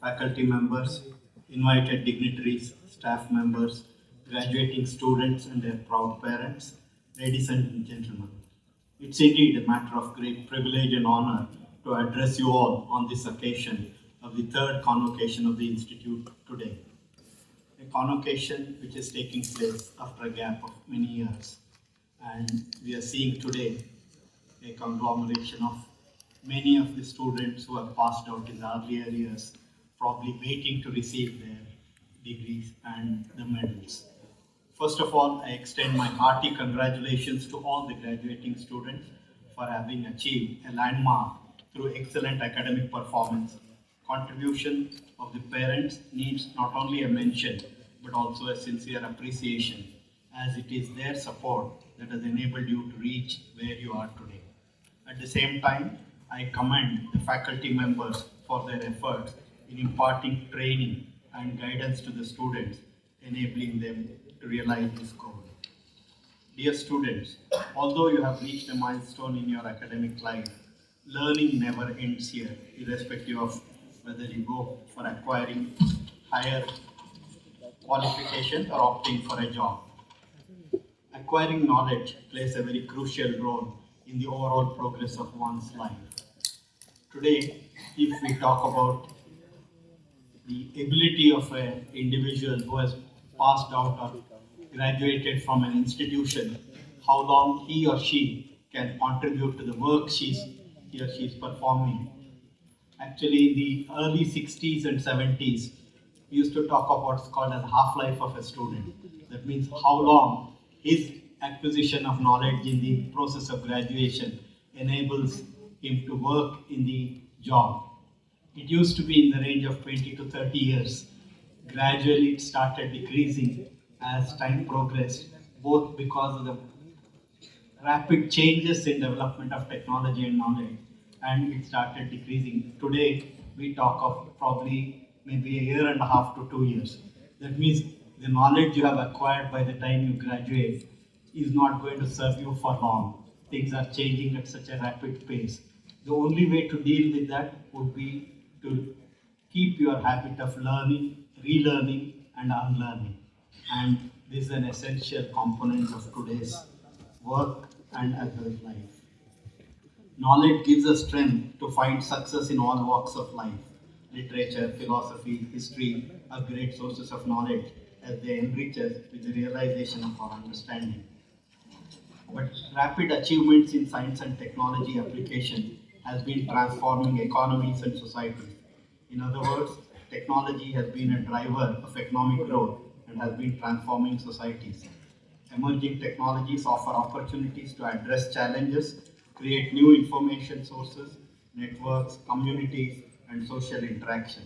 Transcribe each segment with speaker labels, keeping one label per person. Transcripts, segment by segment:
Speaker 1: faculty members, invited dignitaries, staff members, graduating students and their proud parents, ladies and gentlemen. It's indeed a matter of great privilege and honor to address you all on this occasion of the third convocation of the Institute today. A convocation which is taking place after a gap of many years. And we are seeing today a conglomeration of many of the students who have passed out in the earlier years, probably waiting to receive their degrees and the medals. First of all, I extend my hearty congratulations to all the graduating students for having achieved a landmark through excellent academic performance. Contribution of the parents needs not only a mention, but also a sincere appreciation, as it is their support that has enabled you to reach where you are today. At the same time, I commend the faculty members for their efforts in imparting training and guidance to the students, enabling them to realize this goal. Dear students, although you have reached a milestone in your academic life, learning never ends here, irrespective of whether you go for acquiring higher qualifications or opting for a job. Acquiring knowledge plays a very crucial role in the overall progress of one's life. Today, if we talk about the ability of an individual who has passed out or graduated from an institution, how long he or she can contribute to the work he or she is performing. Actually, in the early 60s and 70s, we used to talk about what's called as half-life of a student. That means how long his acquisition of knowledge in the process of graduation enables him to work in the job. It used to be in the range of 20 to 30 years. Gradually, it started decreasing as time progressed, both because of the rapid changes in development of technology and knowledge, and it started decreasing. Today, we talk of probably maybe a year and a half to 2 years. That means the knowledge you have acquired by the time you graduate is not going to serve you for long. Things are changing at such a rapid pace. The only way to deal with that would be to keep your habit of learning, relearning, and unlearning. And this is an essential component of today's work and as well as life. Knowledge gives us strength to find success in all walks of life. Literature, philosophy, history are great sources of knowledge as they enrich us with the realization of our understanding. But rapid achievements in science and technology application has been transforming economies and societies. In other words, technology has been a driver of economic growth and has been transforming societies. Emerging technologies offer opportunities to address challenges, create new information sources, networks, communities, and social interaction.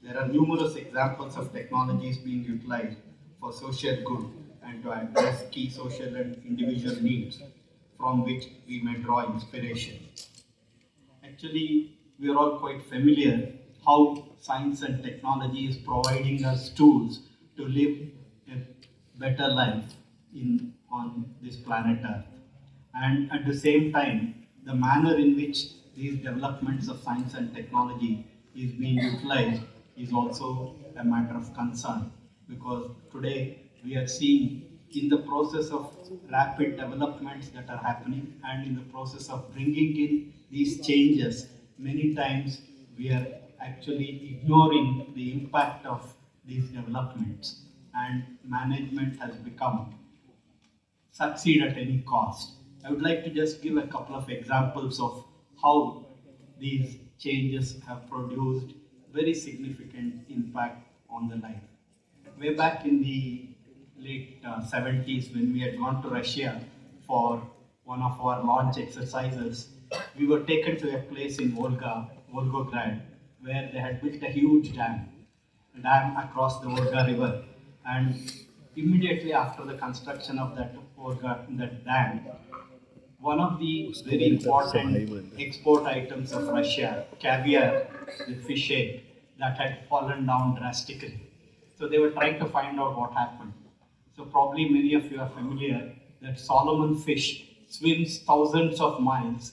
Speaker 1: There are numerous examples of technologies being utilized for social good and to address key social and individual needs from which we may draw inspiration. Actually, we are all quite familiar how science and technology is providing us tools to live a better life on this planet Earth. And at the same time, the manner in which these developments of science and technology is being utilized is also a matter of concern, because today we are seeing in the process of rapid developments that are happening and in the process of bringing in these changes, many times we are actually ignoring the impact of these developments, and management has become succeed at any cost. I would like to just give a couple of examples of how these changes have produced very significant impact on the life. Way back in the late 70s, when we had gone to Russia for one of our launch exercises, we were taken to a place in Volgograd, where they had built a huge dam across the Volga River. And immediately after the construction of that dam, one of the very important export items of Russia, caviar, the fish egg, that had fallen down drastically. So they were trying to find out what happened. So probably many of you are familiar that Solomon fish swims thousands of miles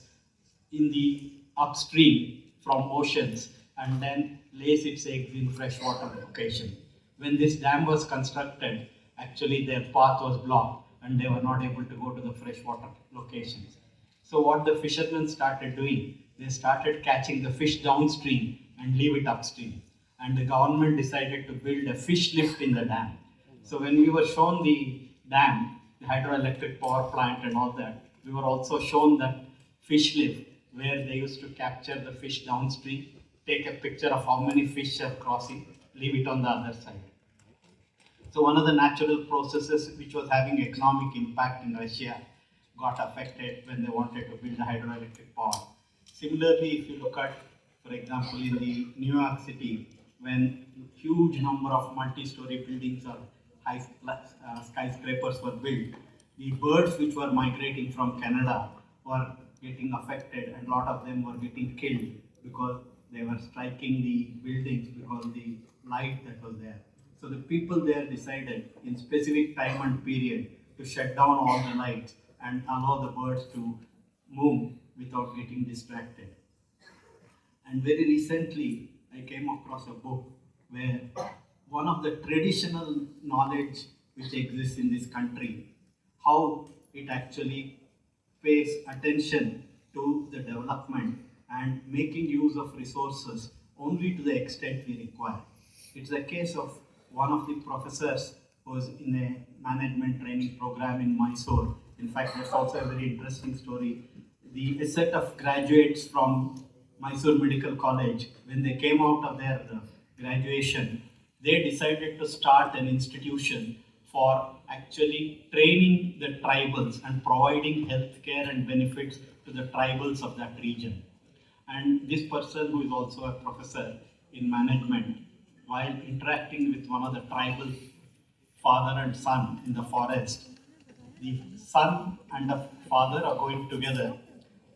Speaker 1: in the upstream from oceans and then lays its eggs in freshwater location. When this dam was constructed, actually their path was blocked and they were not able to go to the freshwater locations. So what the fishermen started doing, they started catching the fish downstream and leave it upstream. And the government decided to build a fish lift in the dam. So when we were shown the dam, the hydroelectric power plant and all that, we were also shown that fish lift where they used to capture the fish downstream, take a picture of how many fish are crossing, leave it on the other side. So one of the natural processes which was having economic impact in Russia got affected when they wanted to build the hydroelectric power. Similarly, if you look at, for example, in the New York City, when huge number of multi-story buildings or high skyscrapers were built, the birds which were migrating from Canada were getting affected and a lot of them were getting killed because they were striking the buildings because of the light that was there. So the people there decided in specific time and period to shut down all the lights and allow the birds to move without getting distracted. And very recently, I came across a book where one of the traditional knowledge which exists in this country, how it actually pays attention to the development and making use of resources only to the extent we require. It's a case of one of the professors who was in a management training program in Mysore. In fact, that's also a very interesting story. A set of graduates from Mysore Medical College, when they came out of their graduation, they decided to start an institution for actually training the tribals and providing healthcare and benefits to the tribals of that region. And this person, who is also a professor in management, while interacting with one of the tribal father and son in the forest, the son and the father are going together.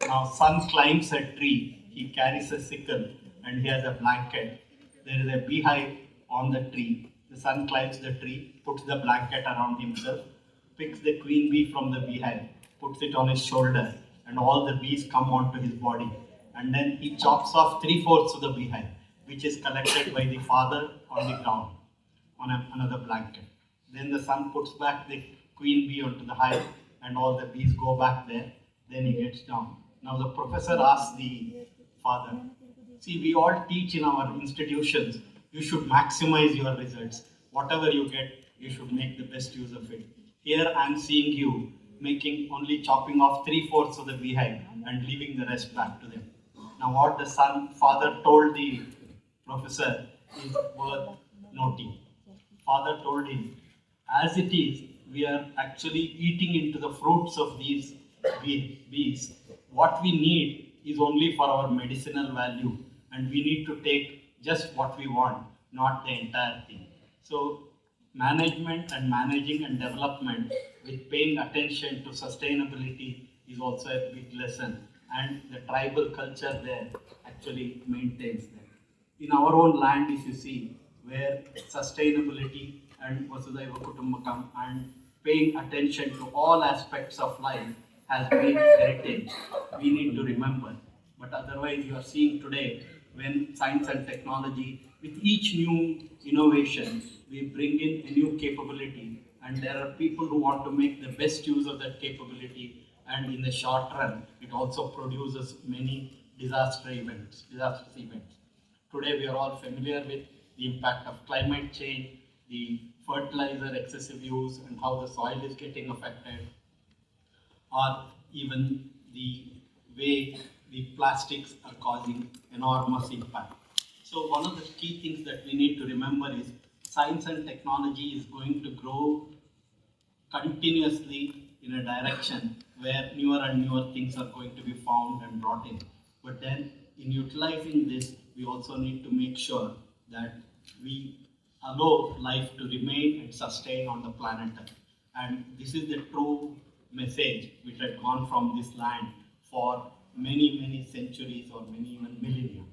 Speaker 1: Now, son climbs a tree, he carries a sickle and he has a blanket. There is a beehive on the tree. The son climbs the tree, puts the blanket around himself, picks the queen bee from the beehive, puts it on his shoulder, and all the bees come onto his body. And then he chops off 3/4 of the beehive, which is collected by the father on the ground on another blanket. Then the son puts back the queen bee onto the hive, and all the bees go back there. Then he gets down. Now the professor asks the father, see, we all teach in our institutions, you should maximize your results. Whatever you get, you should make the best use of it. Here I am seeing you making only chopping off 3/4 of the beehive and leaving the rest back to them. Now what the father told the professor is worth noting. Father told him, as it is, we are actually eating into the fruits of these bees. What we need is only for our medicinal value, and we need to take just what we want, not the entire thing. So management and managing and development with paying attention to sustainability is also a big lesson, and the tribal culture there actually maintains that. In our own land, if you see, where sustainability and Vasudhaiva Kutumbakam and paying attention to all aspects of life has been heritage, we need to remember. But otherwise, you are seeing today when science and technology, with each new innovation, we bring in a new capability, and there are people who want to make the best use of that capability, and in the short run, it also produces many disastrous events. Today, we are all familiar with the impact of climate change, the fertilizer excessive use, and how the soil is getting affected, or even the way the plastics are causing enormous impact. So one of the key things that we need to remember is science and technology is going to grow continuously in a direction where newer and newer things are going to be found and brought in. But then in utilizing this, we also need to make sure that we allow life to remain and sustain on the planet Earth. And this is the true message which had gone from this land for many, many centuries or many even millennia.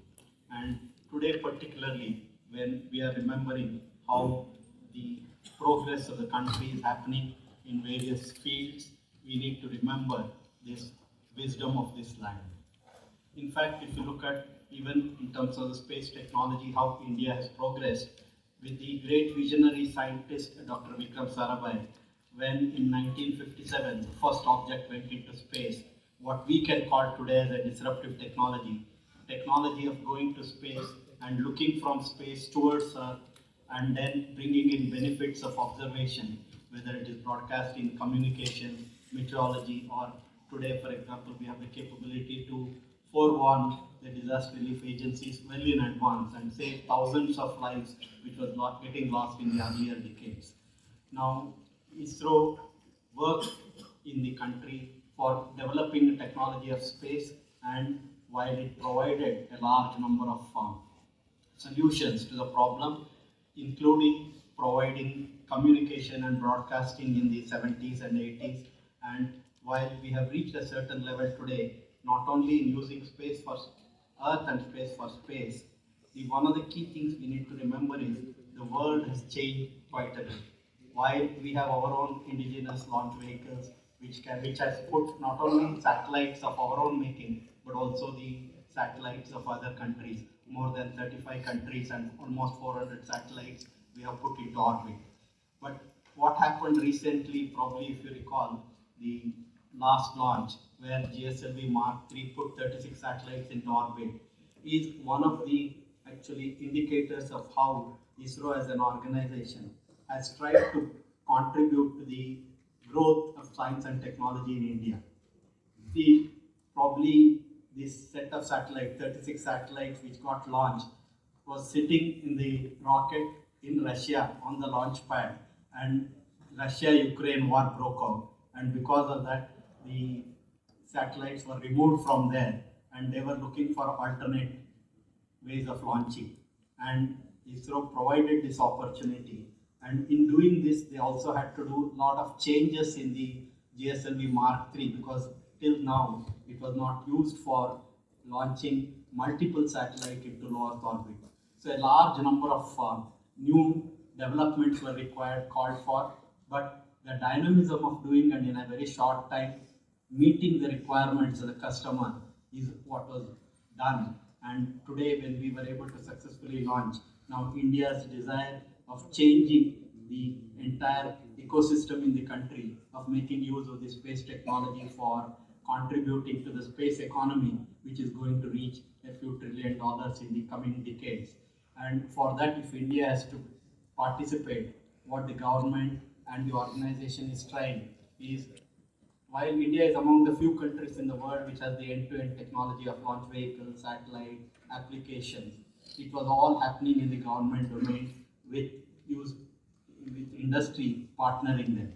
Speaker 1: And today particularly, when we are remembering how the progress of the country is happening in various fields, we need to remember this wisdom of this land. In fact, if you look at even in terms of the space technology, how India has progressed with the great visionary scientist Dr. Vikram Sarabhai, when in 1957 the first object went into space, what we can call today as a disruptive technology of going to space and looking from space towards Earth and then bringing in benefits of observation, whether it is broadcasting, communication, meteorology, or today, for example, we have the capability to forewarn the disaster relief agencies well in advance and save thousands of lives which was not getting lost in the earlier decades. Now, ISRO worked in the country for developing the technology of space, and while it provided a large number of solutions to the problem, including providing communication and broadcasting in the 70s and 80s. And while we have reached a certain level today, not only in using space for Earth and space for space, one of the key things we need to remember is the world has changed quite a bit. While we have our own indigenous launch vehicles, which has put not only satellites of our own making, but also the satellites of other countries. More than 35 countries and almost 400 satellites we have put into orbit. But what happened recently, probably if you recall, the last launch where GSLV Mark III put 36 satellites into orbit, is one of the actually indicators of how ISRO as an organization has tried to contribute to the growth of science and technology in India. See, probably this set of satellites, 36 satellites which got launched, was sitting in the rocket in Russia on the launch pad, and Russia-Ukraine war broke out, and because of that the satellites were removed from there and they were looking for alternate ways of launching, and ISRO provided this opportunity. And in doing this, they also had to do a lot of changes in the GSLV Mark III, because till now it was not used for launching multiple satellites into low Earth orbit. So a large number of new developments were required, called for, but the dynamism of doing and in a very short time meeting the requirements of the customer is what was done. And today, when we were able to successfully launch, now India's desire of changing the entire ecosystem in the country, of making use of the space technology for contributing to the space economy, which is going to reach a few $1 trillion in the coming decades. And for that, if India has to participate, what the government and the organization is trying is, while India is among the few countries in the world which has the end-to-end technology of launch vehicles, satellite, applications, it was all happening in the government domain with industry partnering them.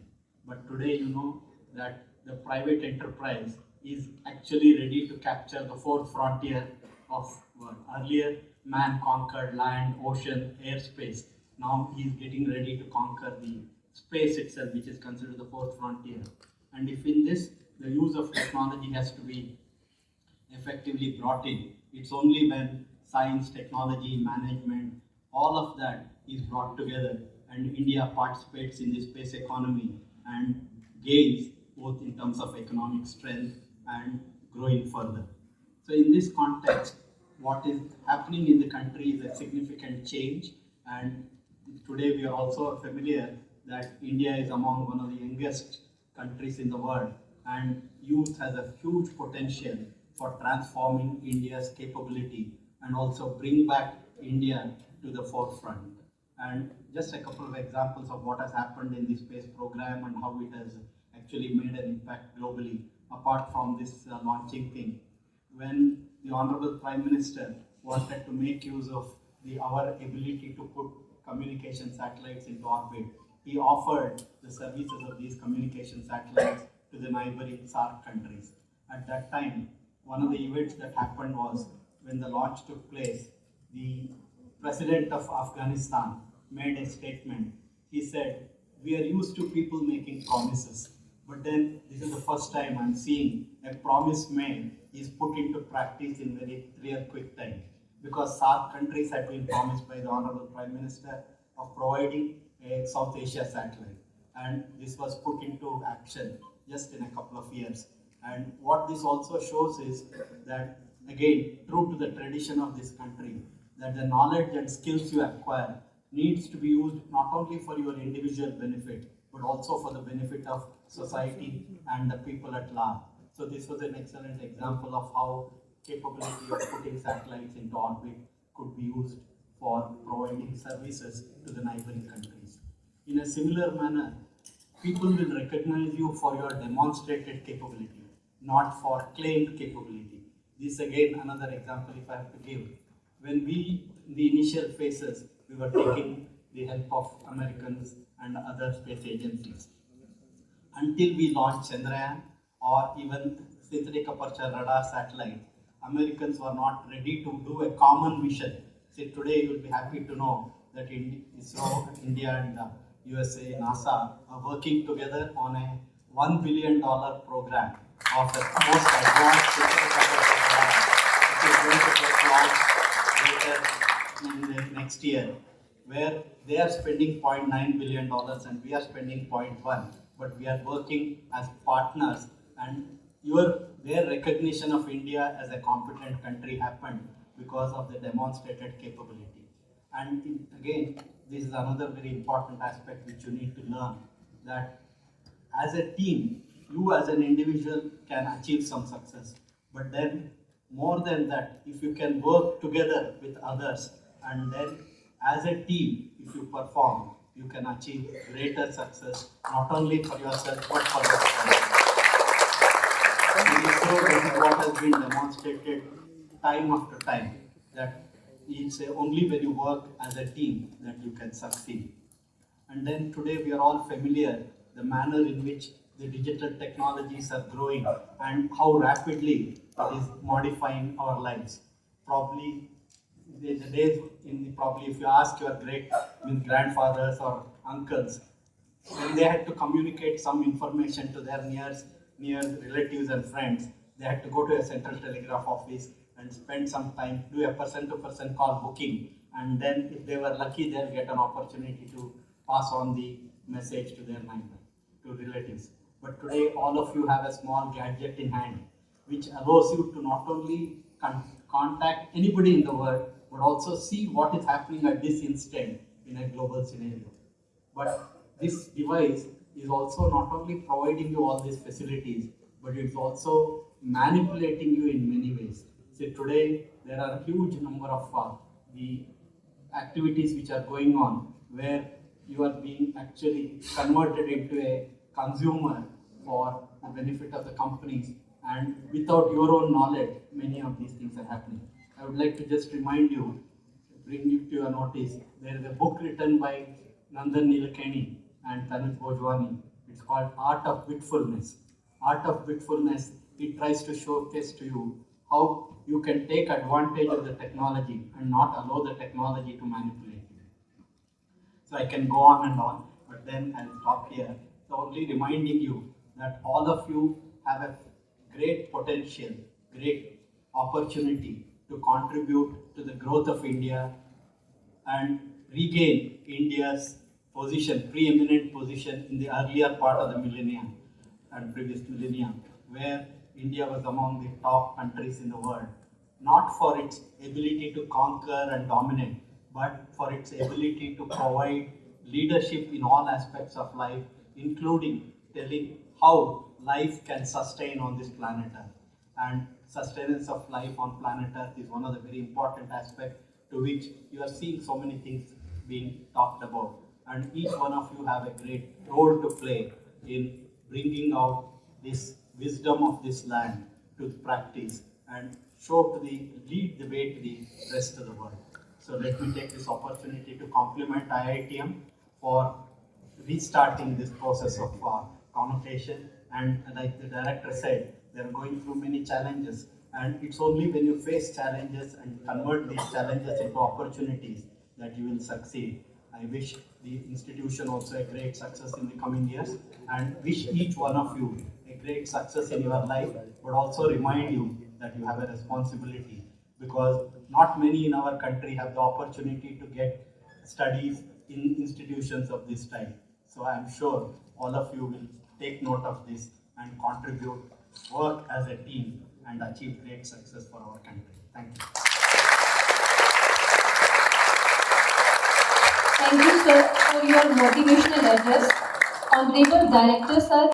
Speaker 1: But today, you know that the private enterprise is actually ready to capture the fourth frontier of world. Earlier, man conquered land, ocean, airspace. Now he is getting ready to conquer the space itself, which is considered the fourth frontier. And if in this, the use of technology has to be effectively brought in, it's only when science, technology, management, all of that is brought together and India participates in the space economy and gains both in terms of economic strength and growing further. So in this context, what is happening in the country is a significant change, and today we are also familiar that India is among one of the youngest countries in the world, and youth has a huge potential for transforming India's capability and also bring back India to the forefront. And just a couple of examples of what has happened in the space program and how it has actually made an impact globally, apart from this launching thing. When the Honorable Prime Minister wanted to make use of our ability to put communication satellites into orbit, he offered the services of these communication satellites to the neighboring SAARC countries. At that time, one of the events that happened was when the launch took place, the President of Afghanistan made a statement. He said, "We are used to people making promises, but then this is the first time I'm seeing a promise made is put into practice in very real quick time." Because SAARC countries had been promised by the Honorable Prime Minister of providing a South Asia satellite, and this was put into action just in a couple of years. And what this also shows is that again, true to the tradition of this country, that the knowledge and skills you acquire needs to be used not only for your individual benefit, but also for the benefit of society and the people at large. So this was an excellent example of how capability of putting satellites into orbit could be used for providing services to the neighboring countries. In a similar manner, people will recognize you for your demonstrated capability, not for claimed capability. This again another example if I have to give. When we, in the initial phases, we were taking the help of Americans and other space agencies. Until we launched Chandrayaan or even synthetic aperture radar satellites, Americans were not ready to do a common mission. See, today you will be happy to know that ISRO, India and USA, NASA are working together on a $1 billion program of the most advanced synthetic aperture radar, which is going to get launched later in the next year, where they are spending $0.9 billion and we are spending 0.1, but we are working as partners, and their recognition of India as a competent country happened because of the demonstrated capability. And again, this is another very important aspect which you need to learn, that as a team, you as an individual can achieve some success, but then more than that, if you can work together with others and then as a team, if you perform, you can achieve greater success, not only for yourself, but for the society. This is what has been demonstrated time after time, that it's only when you work as a team that you can succeed. And then today we are all familiar the manner in which the digital technologies are growing and how rapidly it is modifying our lives. Probably the days probably if you ask your grandfathers or uncles, when they had to communicate some information to their near relatives and friends, they had to go to a central telegraph office and spend some time, do a person-to-person call booking, and then if they were lucky, they'll get an opportunity to pass on the message to their neighbor, to relatives. But today, all of you have a small gadget in hand, which allows you to not only contact anybody in the world, but also see what is happening at this instant in a global scenario. But this device is also not only providing you all these facilities, but it's also manipulating you in many ways. See, today there are a huge number of the activities which are going on where you are being actually converted into a consumer for the benefit of the companies, and without your own knowledge, many of these things are happening. I would like to just remind you, bring you to your notice, there is a book written by Nandan Nilekani and Tanuj Bhojwani. It's called Art of Bitfulness. Art of Bitfulness, it tries to showcase to you how you can take advantage of the technology and not allow the technology to manipulate you. So I can go on and on, but then I'll stop here. So only reminding you that all of you have a great potential, great opportunity to contribute to the growth of India and regain India's position, preeminent position in the earlier part of the millennium and previous millennium, where India was among the top countries in the world, not for its ability to conquer and dominate, but for its ability to provide leadership in all aspects of life, including telling how life can sustain on this planet Earth. And sustenance of life on planet Earth is one of the very important aspects to which you are seeing so many things being talked about. And each one of you have a great role to play in bringing out this wisdom of this land to practice and lead the way to the rest of the world. So let me take this opportunity to compliment IITM for restarting this process of connotation. And like the director said, they are going through many challenges. And it's only when you face challenges and convert these challenges into opportunities that you will succeed. I wish the institution also a great success in the coming years, and wish each one of you a great success in your life, but also remind you that you have a responsibility, because not many in our country have the opportunity to get studies in institutions of this type. So I am sure all of you will take note of this and contribute, work as a team, and achieve great success for our country. Thank you.
Speaker 2: Thank you, sir, for your motivational address. Honorable Director, sir,